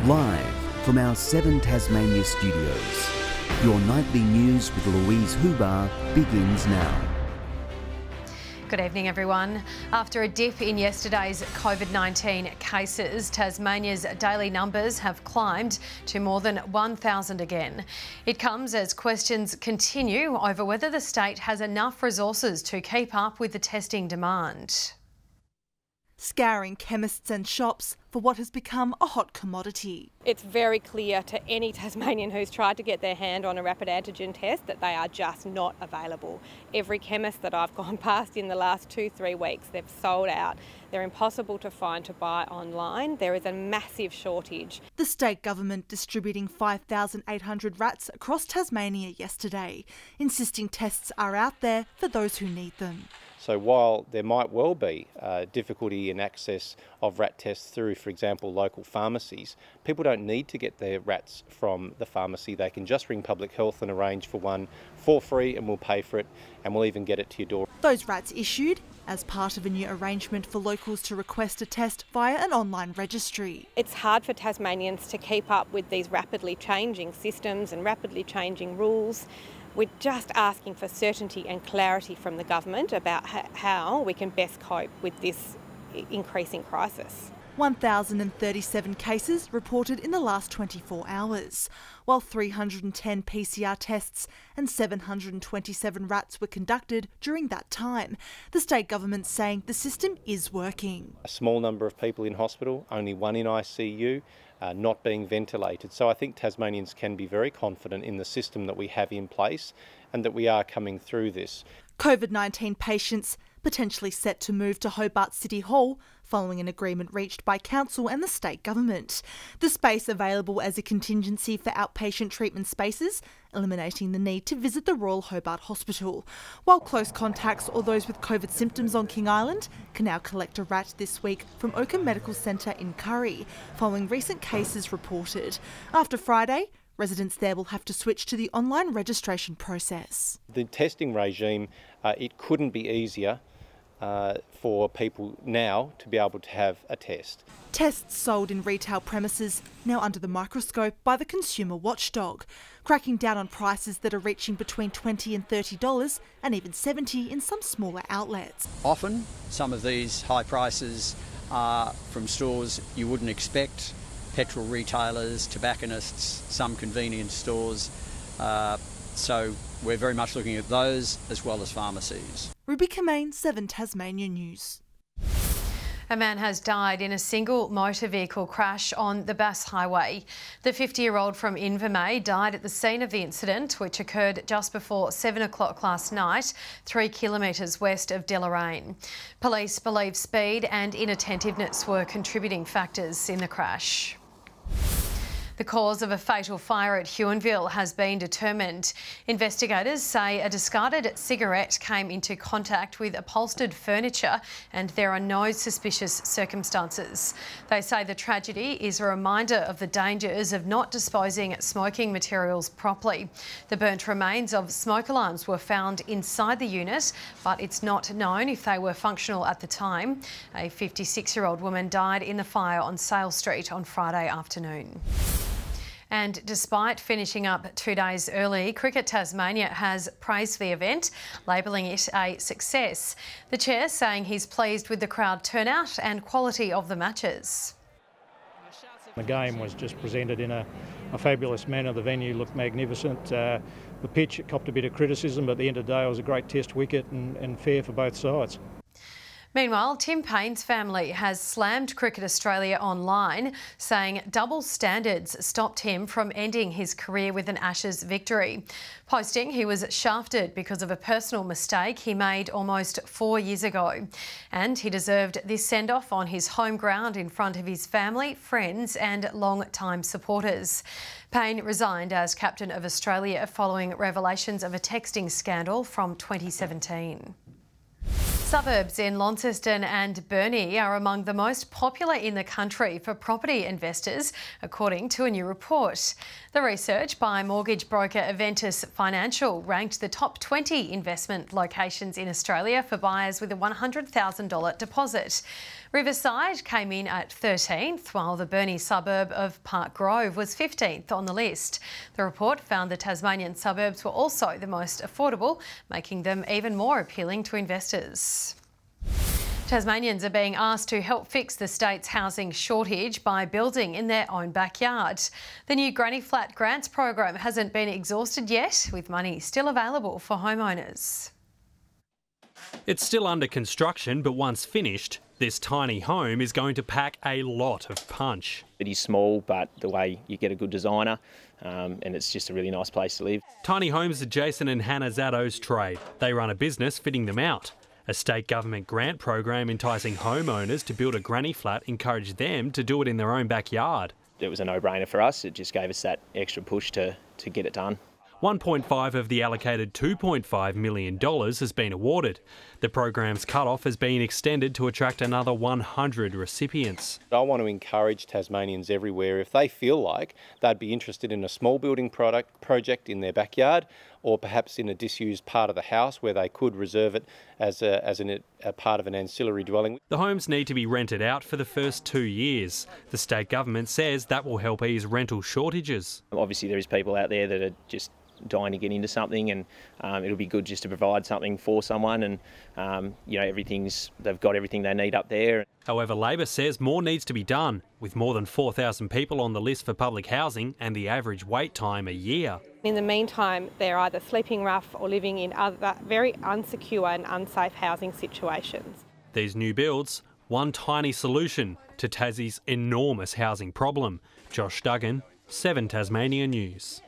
Live from our 7 Tasmania studios, your nightly news with Louise Huber begins now. Good evening, everyone. After a dip in yesterday's COVID-19 cases, Tasmania's daily numbers have climbed to more than 1,000 again. It comes as questions continue over whether the state has enough resources to keep up with the testing demand. Scouring chemists and shops for what has become a hot commodity. It's very clear to any Tasmanian who's tried to get their hand on a rapid antigen test that they are just not available. Every chemist that I've gone past in the last 2-3 weeks, they've sold out. They're impossible to find to buy online. There is a massive shortage. The state government distributing 5,800 rats across Tasmania yesterday, insisting tests are out there for those who need them. So while there might well be difficulty in access of rat tests through, for example, local pharmacies, people don't need to get their rats from the pharmacy. They can just ring Public Health and arrange for one for free, and we'll pay for it, and we'll even get it to your door. Those rats issued as part of a new arrangement for locals to request a test via an online registry. It's hard for Tasmanians to keep up with these rapidly changing systems and rapidly changing rules. We're just asking for certainty and clarity from the government about how we can best cope with this increasing crisis. 1,037 cases reported in the last 24 hours, while 310 PCR tests and 727 rats were conducted during that time. The state government saying the system is working. A small number of people in hospital, only one in ICU, not being ventilated. So I think Tasmanians can be very confident in the system that we have in place and that we are coming through this. COVID-19 patients potentially set to move to Hobart City Hall following an agreement reached by council and the state government. The space available as a contingency for outpatient treatment spaces, eliminating the need to visit the Royal Hobart Hospital. While close contacts or those with COVID symptoms on King Island can now collect a rat this week from Oakham Medical Centre in Curry, following recent cases reported. After Friday, residents there will have to switch to the online registration process. The testing regime, it couldn't be easier for people now to be able to have a test. Tests sold in retail premises now under the microscope by the consumer watchdog, cracking down on prices that are reaching between $20 and $30 and even $70 in some smaller outlets. Often some of these high prices are from stores you wouldn't expect, petrol retailers, tobacconists, some convenience stores. So we're very much looking at those as well as pharmacies. Ruby Kamane, 7 Tasmania News. A man has died in a single motor vehicle crash on the Bass Highway. The 50-year-old from Invermay died at the scene of the incident, which occurred just before 7 o'clock last night, 3 kilometres west of Deloraine. Police believe speed and inattentiveness were contributing factors in the crash. The cause of a fatal fire at Huonville has been determined. Investigators say a discarded cigarette came into contact with upholstered furniture and there are no suspicious circumstances. They say the tragedy is a reminder of the dangers of not disposing smoking materials properly. The burnt remains of smoke alarms were found inside the unit, but it's not known if they were functional at the time. A 56-year-old woman died in the fire on Sale Street on Friday afternoon. And despite finishing up 2 days early, Cricket Tasmania has praised the event, labelling it a success. The chair saying he's pleased with the crowd turnout and quality of the matches. The game was just presented in a fabulous manner. The venue looked magnificent. The pitch copped a bit of criticism, but at the end of the day it was a great test wicket and fair for both sides. Meanwhile, Tim Payne's family has slammed Cricket Australia online, saying double standards stopped him from ending his career with an Ashes victory. Posting he was shafted because of a personal mistake he made almost 4 years ago. And he deserved this send-off on his home ground in front of his family, friends and long-time supporters. Payne resigned as captain of Australia following revelations of a texting scandal from 2017. Suburbs in Launceston and Burnie are among the most popular in the country for property investors, according to a new report. The research by mortgage broker Aventus Financial ranked the top 20 investment locations in Australia for buyers with a $100,000 deposit. Riverside came in at 13th, while the Burnie suburb of Park Grove was 15th on the list. The report found the Tasmanian suburbs were also the most affordable, making them even more appealing to investors. Tasmanians are being asked to help fix the state's housing shortage by building in their own backyard. The new Granny Flat Grants program hasn't been exhausted yet, with money still available for homeowners. It's still under construction, but once finished, this tiny home is going to pack a lot of punch. It is small, but the way you get a good designer, and it's just a really nice place to live. Tiny homes are Jason and Hannah Zaddo's trade. They run a business fitting them out. A state government grant program enticing homeowners to build a granny flat encouraged them to do it in their own backyard. It was a no-brainer for us. It just gave us that extra push to get it done. 1.5 of the allocated $2.5 million has been awarded. The program's cut-off has been extended to attract another 100 recipients. I want to encourage Tasmanians everywhere, if they feel like they'd be interested in a small building project in their backyard, or perhaps in a disused part of the house where they could reserve it as a part of an ancillary dwelling. The homes need to be rented out for the first 2 years. The state government says that will help ease rental shortages. Obviously there is people out there that are just dying to get into something, and it'll be good just to provide something for someone, and they've got everything they need up there. However, Labor says more needs to be done, with more than 4,000 people on the list for public housing and the average wait time a year. In the meantime, they're either sleeping rough or living in other very unsecure and unsafe housing situations. These new builds, one tiny solution to Tassie's enormous housing problem. Josh Duggan, 7 Tasmania News.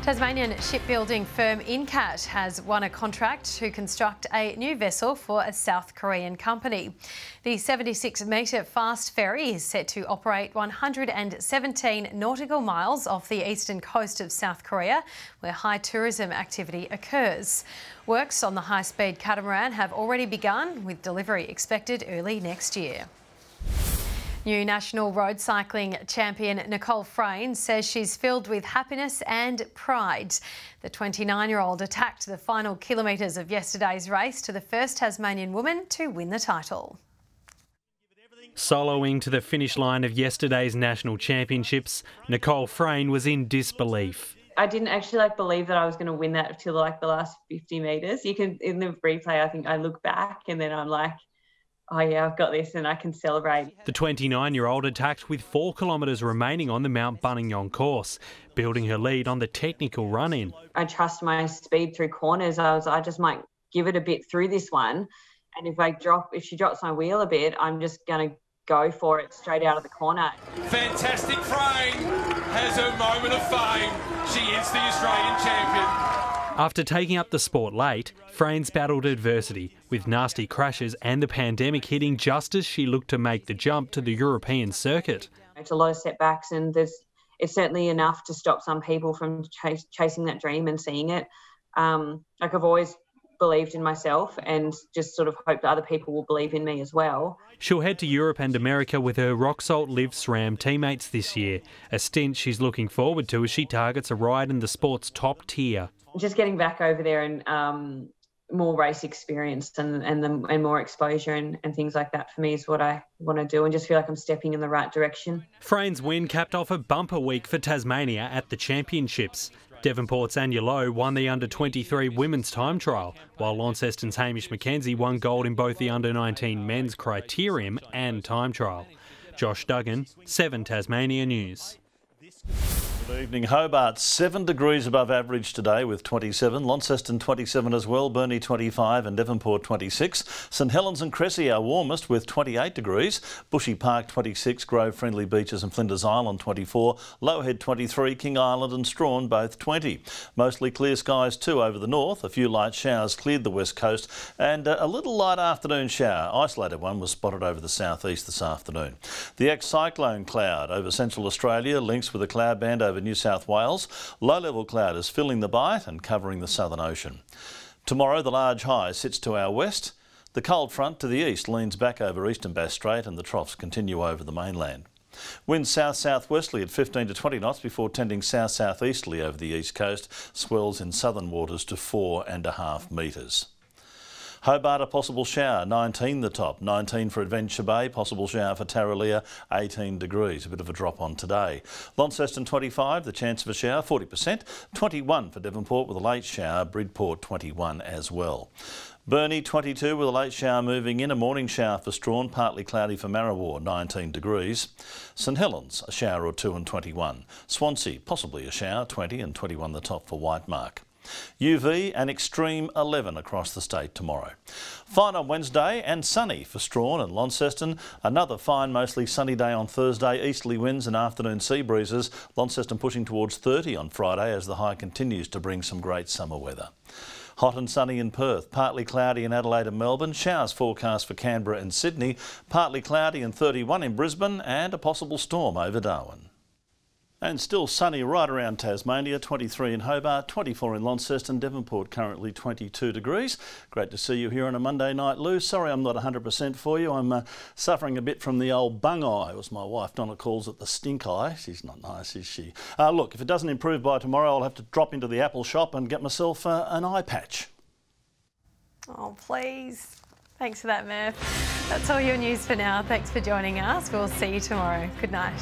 Tasmanian shipbuilding firm Incat has won a contract to construct a new vessel for a South Korean company. The 76-metre fast ferry is set to operate 117 nautical miles off the eastern coast of South Korea, where high tourism activity occurs. Works on the high-speed catamaran have already begun, with delivery expected early next year. New national road cycling champion Nicole Frayne says she's filled with happiness and pride. The 29-year-old attacked the final kilometres of yesterday's race to the first Tasmanian woman to win the title. Soloing to the finish line of yesterday's national championships, Nicole Frayne was in disbelief. I didn't actually believe that I was going to win that until the last 50 metres. You can, in the replay, I think I look back and then I'm like, oh yeah, I've got this and I can celebrate. The 29-year-old attacked with 4 kilometres remaining on the Mount Buninyong course, building her lead on the technical run-in. I trust my speed through corners. I just might give it a bit through this one, and if she drops my wheel a bit, I'm just going to go for it straight out of the corner. Fantastic Frayne has her moment of fame. She is the Australian champion. After taking up the sport late, Frayne's battled adversity, with nasty crashes and the pandemic hitting just as she looked to make the jump to the European circuit. It's a lot of setbacks, and it's certainly enough to stop some people from chasing that dream and seeing it. I've always believed in myself and just sort of hope that other people will believe in me as well. She'll head to Europe and America with her Rock Salt Live SRAM teammates this year, a stint she's looking forward to as she targets a ride in the sport's top tier. Just getting back over there and more race experience and more exposure and things like that for me is what I want to do, and just feel like I'm stepping in the right direction. Frayne's win capped off a bumper week for Tasmania at the championships. Devonport's Anya Lowe won the under-23 women's time trial, while Launceston's Hamish McKenzie won gold in both the under-19 men's criterium and time trial. Josh Duggan, 7 Tasmania News. Good evening. Hobart 7 degrees above average today with 27. Launceston 27 as well. Burnie 25 and Devonport 26. St Helens and Cressy our warmest with 28 degrees. Bushy Park 26. Grove Friendly Beaches and Flinders Island 24. Lowhead 23. King Island and Strawn both 20. Mostly clear skies too over the north. A few light showers cleared the west coast and a little light afternoon shower. Isolated one was spotted over the southeast this afternoon. The ex-cyclone cloud over central Australia links with a cloud band over New South Wales. Low-level cloud is filling the bight and covering the southern ocean. Tomorrow the large high sits to our west. The cold front to the east leans back over Eastern Bass Strait and the troughs continue over the mainland. Winds south-southwesterly at 15 to 20 knots before tending south-southeasterly over the east coast. Swells in southern waters to 4.5 metres. Hobart, a possible shower, 19 the top, 19 for Adventure Bay, possible shower for Tarraleah, 18 degrees, a bit of a drop on today. Launceston 25, the chance of a shower, 40%, 21 for Devonport with a late shower, Bridport 21 as well. Burnie 22 with a late shower moving in, a morning shower for Strawn, partly cloudy for Marrawar, 19 degrees. St Helens, a shower or two and 21. Swansea, possibly a shower, 20 and 21 the top for Whitemark. UV and extreme 11 across the state tomorrow. Fine on Wednesday and sunny for Strawn and Launceston. Another fine, mostly sunny day on Thursday. Easterly winds and afternoon sea breezes. Launceston pushing towards 30 on Friday as the high continues to bring some great summer weather. Hot and sunny in Perth, partly cloudy in Adelaide and Melbourne, showers forecast for Canberra and Sydney, partly cloudy and 31 in Brisbane and a possible storm over Darwin. And still sunny right around Tasmania, 23 in Hobart, 24 in Launceston, Devonport currently 22 degrees. Great to see you here on a Monday night, Lou. Sorry I'm not 100% for you. I'm suffering a bit from the old bung eye, as my wife Donna calls it, the stink eye. She's not nice, is she? Look, if it doesn't improve by tomorrow, I'll have to drop into the Apple shop and get myself an eye patch. Oh, please. Thanks for that, Murph. That's all your news for now. Thanks for joining us. We'll see you tomorrow. Good night.